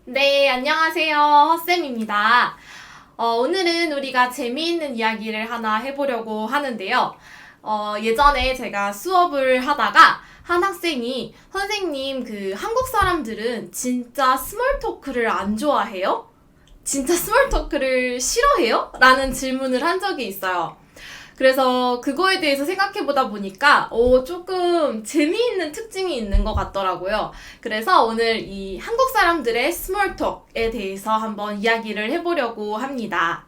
네, 안녕하세요. 헛쌤입니다. 오늘은 우리가 재미있는 이야기를 하나 해보려고 하는데요. 예전에 제가 수업을 하다가 한 학생이 선생님, 한국 사람들은 진짜 스몰 토크를 안 좋아해요? 진짜 스몰 토크를 싫어해요? 라는 질문을 한 적이 있어요. 그래서 그거에 대해서 생각해보다 보니까 조금 재미있는 특징이 있는 것 같더라고요. 그래서 오늘 이 한국 사람들의 스몰톡에 대해서 한번 이야기를 해보려고 합니다.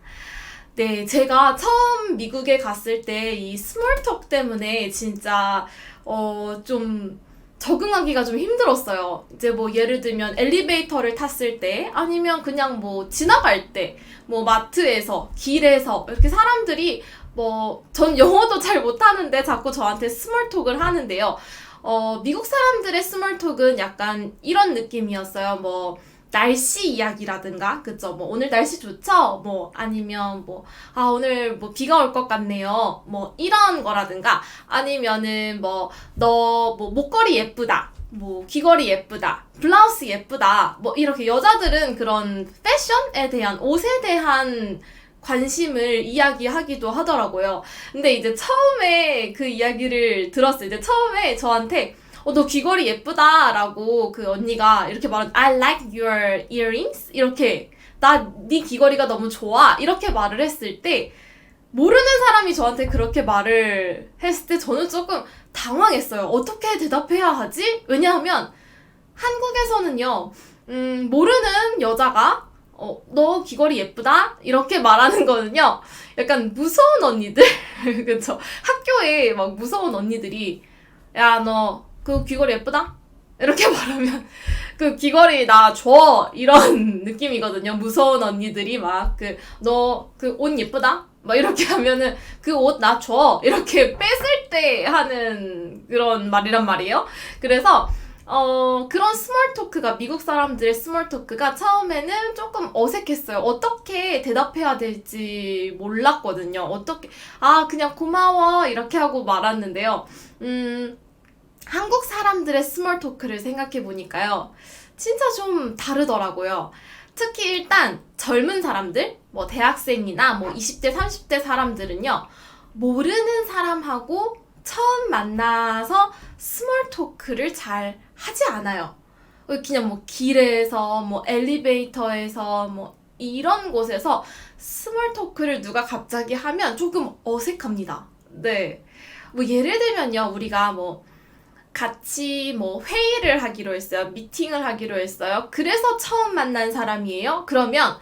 네, 제가 처음 미국에 갔을 때 이 스몰톡 때문에 진짜 좀 적응하기가 좀 힘들었어요. 이제 뭐 예를 들면 엘리베이터를 tas을 때 아니면 그냥 뭐 지나갈 때 뭐 마트에서 길에서 이렇게 사람들이 전 영어도 잘 못하는데 자꾸 저한테 스몰톡을 하는데요. 미국 사람들의 스몰톡은 약간 이런 느낌이었어요. 날씨 이야기라든가, 그쵸? 오늘 날씨 좋죠? 아니면 오늘 비가 올 것 같네요. 이런 거라든가, 아니면은 목걸이 예쁘다. 귀걸이 예쁘다. 블라우스 예쁘다. 이렇게 여자들은 그런 패션에 대한, 옷에 대한 관심을 이야기하기도 하더라고요. 근데 이제 처음에 그 이야기를 들었을 때 처음에 저한테 너 귀걸이 예쁘다라고 그 언니가 이렇게 말한 I like your earrings 이렇게 네 귀걸이가 너무 좋아 이렇게 말을 했을 때 모르는 사람이 저한테 그렇게 말을 했을 때 저는 조금 당황했어요. 어떻게 대답해야 하지? 왜냐하면 한국에서는요 모르는 여자가 너 귀걸이 예쁘다? 이렇게 말하는 거는요, 약간 무서운 언니들? 그쵸? 학교에 막 무서운 언니들이, 야, 너 그 귀걸이 예쁘다? 이렇게 말하면, 그 귀걸이 나 줘! 이런 느낌이거든요. 무서운 언니들이 막, 너 그 옷 예쁘다? 막 이렇게 하면은, 그 옷 나 줘! 이렇게 뺏을 때 하는 그런 말이란 말이에요. 그래서, 그런 스몰 토크가, 미국 사람들의 스몰 토크가 처음에는 조금 어색했어요. 어떻게 대답해야 될지 몰랐거든요. 그냥 고마워, 이렇게 하고 말았는데요. 한국 사람들의 스몰 토크를 생각해보니까요. 진짜 좀 다르더라고요. 특히 일단 젊은 사람들, 대학생이나 20대, 30대 사람들은요. 모르는 사람하고 처음 만나서 스몰 토크를 잘 하지 않아요. 그냥 길에서, 엘리베이터에서, 이런 곳에서 스몰 토크를 누가 갑자기 하면 조금 어색합니다. 네. 예를 들면요, 우리가 같이 회의를 하기로 했어요. 미팅을 하기로 했어요. 그래서 처음 만난 사람이에요. 그러면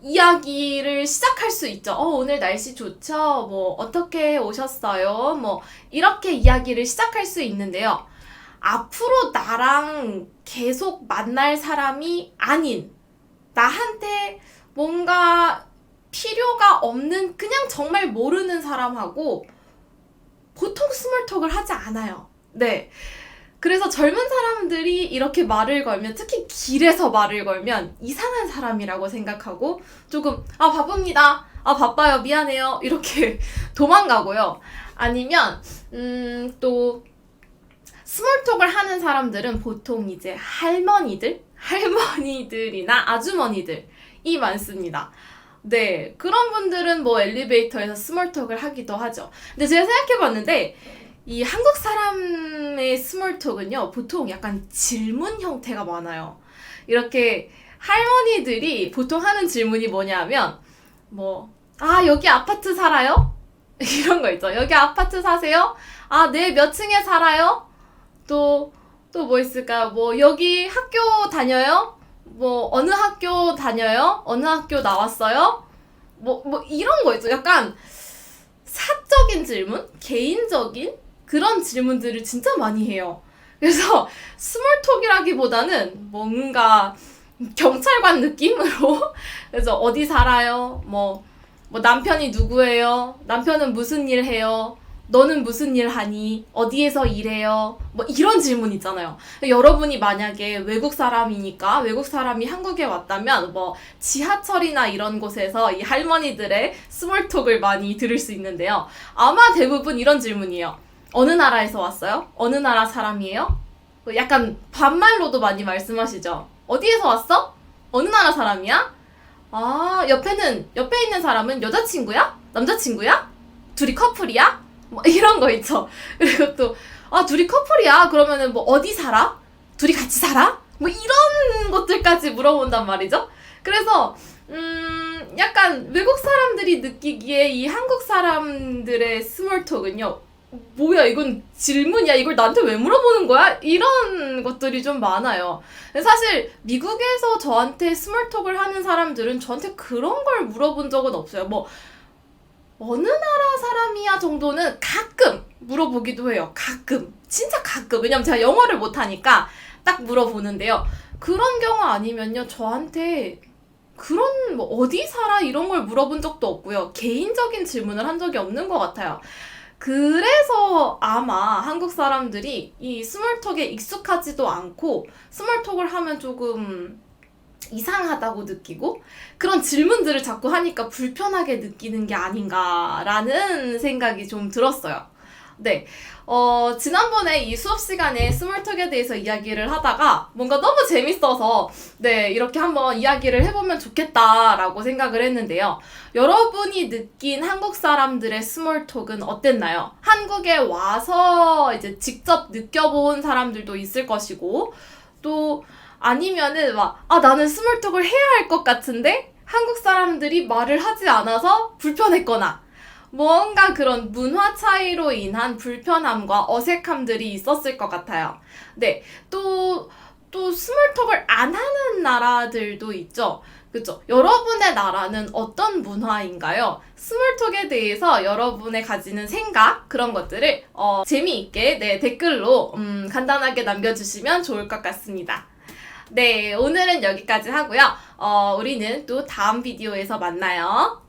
이야기를 시작할 수 있죠. 오늘 날씨 좋죠? 어떻게 오셨어요? 이렇게 이야기를 시작할 수 있는데요. 앞으로 나랑 계속 만날 사람이 아닌, 나한테 뭔가 필요가 없는, 그냥 정말 모르는 사람하고 보통 스몰톡을 하지 않아요. 네. 그래서 젊은 사람들이 이렇게 말을 걸면, 특히 길에서 말을 걸면 이상한 사람이라고 생각하고 조금 바쁩니다. 바빠요. 미안해요. 이렇게 도망가고요. 아니면 또 스몰톡을 하는 사람들은 보통 이제 할머니들이나 아주머니들이 많습니다. 네, 그런 분들은 엘리베이터에서 스몰톡을 하기도 하죠. 근데 제가 생각해봤는데 이 한국 사람의 스몰톡은요, 보통 약간 질문 형태가 많아요. 이렇게 할머니들이 보통 하는 질문이 뭐냐면, 여기 아파트 살아요? 이런 거 있죠. 여기 아파트 사세요? 네, 몇 층에 살아요? 또 뭐 있을까요? 여기 학교 다녀요? 어느 학교 다녀요? 어느 학교 나왔어요? 이런 거 있죠. 약간 사적인 질문? 개인적인? 그런 질문들을 진짜 많이 해요. 그래서 스몰톡이라기보다는 뭔가 경찰관 느낌으로 그래서 어디 살아요? 남편이 누구예요? 남편은 무슨 일 해요? 너는 무슨 일 하니? 어디에서 일해요? 이런 질문 있잖아요. 여러분이 만약에 외국 사람이니까 외국 사람이 한국에 왔다면 지하철이나 이런 곳에서 이 할머니들의 스몰톡을 많이 들을 수 있는데요. 아마 대부분 이런 질문이에요. 어느 나라에서 왔어요? 어느 나라 사람이에요? 약간 반말로도 많이 말씀하시죠. 어디에서 왔어? 어느 나라 사람이야? 아, 옆에 있는 사람은 여자친구야? 남자친구야? 둘이 커플이야? 뭐 이런 거 있죠. 그리고 또, 아, 둘이 커플이야? 그러면은 뭐 어디 살아? 둘이 같이 살아? 뭐 이런 것들까지 물어본단 말이죠. 그래서, 약간 외국 사람들이 느끼기에 이 한국 사람들의 스몰톡은요, 뭐야, 이건 질문이야? 이걸 나한테 왜 물어보는 거야? 이런 것들이 좀 많아요. 사실 미국에서 저한테 스몰톡을 하는 사람들은 저한테 그런 걸 물어본 적은 없어요. 뭐 어느 나라 사람이야 정도는 가끔 물어보기도 해요. 가끔. 진짜 가끔. 왜냐면 제가 영어를 못하니까 딱 물어보는데요. 그런 경우 아니면요, 저한테 그런 뭐 어디 살아 이런 걸 물어본 적도 없고요. 개인적인 질문을 한 적이 없는 것 같아요. 그래서 아마 한국 사람들이 이 스몰톡에 익숙하지도 않고 스몰톡을 하면 조금 이상하다고 느끼고 그런 질문들을 자꾸 하니까 불편하게 느끼는 게 아닌가라는 생각이 좀 들었어요. 네. 지난번에 이 수업 시간에 스몰톡에 대해서 이야기를 하다가 뭔가 너무 재밌어서 네, 이렇게 한번 이야기를 해보면 좋겠다라고 생각을 했는데요. 여러분이 느낀 한국 사람들의 스몰톡은 어땠나요? 한국에 와서 이제 직접 느껴본 사람들도 있을 것이고, 또 아니면은 막, 아, 나는 스몰톡을 해야 할 것 같은데 한국 사람들이 말을 하지 않아서 불편했거나, 뭔가 그런 문화 차이로 인한 불편함과 어색함들이 있었을 것 같아요. 네, 또 스몰톡을 안 하는 나라들도 있죠. 그쵸? 여러분의 나라는 어떤 문화인가요? 스몰톡에 대해서 여러분의 가지는 생각, 그런 것들을 재미있게 네, 댓글로 간단하게 남겨주시면 좋을 것 같습니다. 네, 오늘은 여기까지 하고요. 우리는 또 다음 비디오에서 만나요.